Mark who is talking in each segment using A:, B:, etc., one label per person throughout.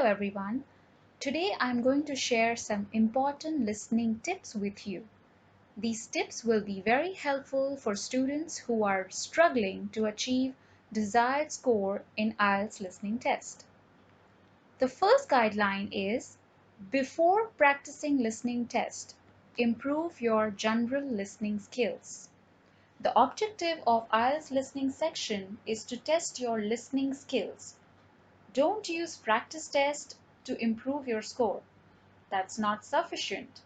A: everyone. Today I'm going to share some important listening tips with you. These tips will be very helpful for students who are struggling to achieve desired score in IELTS listening test. The first guideline is before practicing listening test, improve your general listening skills. The objective of IELTS listening section is to test your listening skills. Don't use practice test to improve your score. That's not sufficient.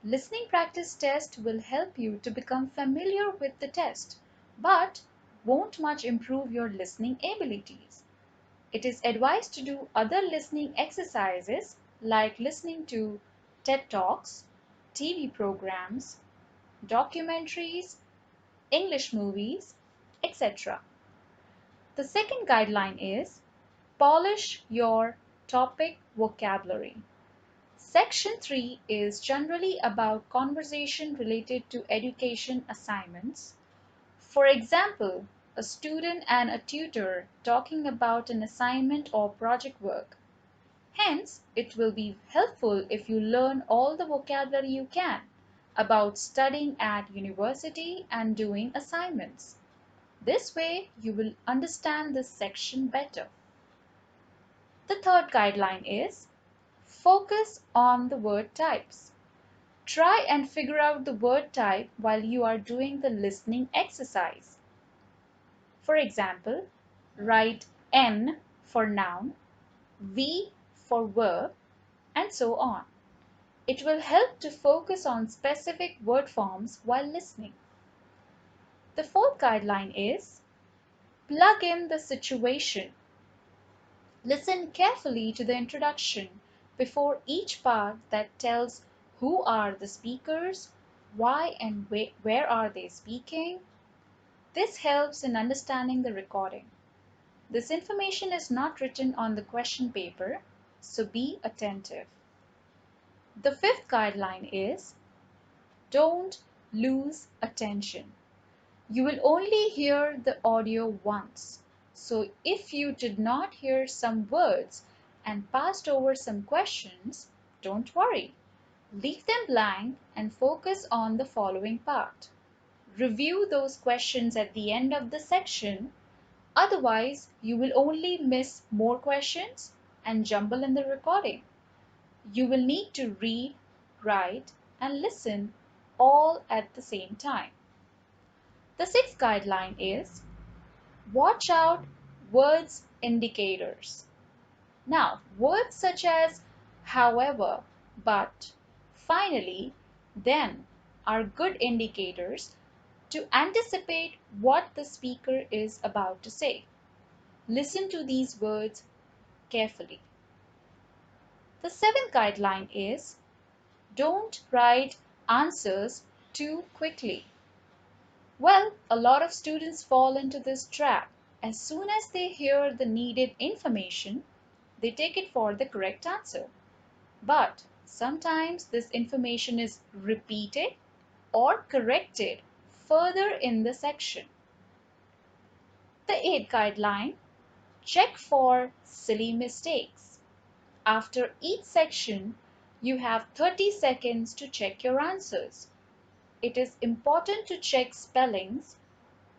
A: Listening practice test will help you to become familiar with the test, but won't much improve your listening abilities. It is advised to do other listening exercises like listening to TED Talks, TV programs, documentaries, English movies, etc. The second guideline is polish your topic vocabulary. Section 3 is generally about conversation related to education assignments. For example, a student and a tutor talking about an assignment or project work. Hence, it will be helpful if you learn all the vocabulary you can about studying at university and doing assignments. This way, you will understand this section better. The third guideline is focus on the word types. Try and figure out the word type while you are doing the listening exercise. For example, write N for noun, V for verb, and so on. It will help to focus on specific word forms while listening. The fourth guideline is plug in the situation. Listen carefully to the introduction before each part that tells who are the speakers, why and where are they speaking. This helps in understanding the recording. This information is not written on the question paper, so be attentive. The fifth guideline is don't lose attention. You will only hear the audio once. So if you did not hear some words and passed over some questions, don't worry. Leave them blank and focus on the following part. Review those questions at the end of the section. Otherwise, you will only miss more questions and jumble in the recording. You will need to read, write, and listen all at the same time. The sixth guideline is watch out words indicators. Now, words such as however, but, finally, then are good indicators to anticipate what the speaker is about to say. Listen to these words carefully. The seventh guideline is don't write answers too quickly. Well, a lot of students fall into this trap. As soon as they hear the needed information, they take it for the correct answer. But sometimes this information is repeated or corrected further in the section. The eighth guideline, check for silly mistakes. After each section, you have 30 seconds to check your answers. It is important to check spellings,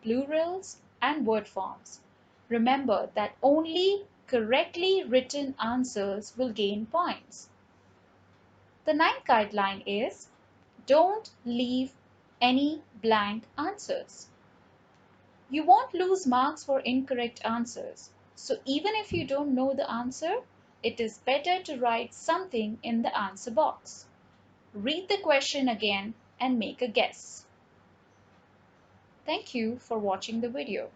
A: plurals, and word forms. Remember that only correctly written answers will gain points. The ninth guideline is don't leave any blank answers. You won't lose marks for incorrect answers. So even if you don't know the answer, it is better to write something in the answer box. Read the question again and make a guess. Thank you for watching the video.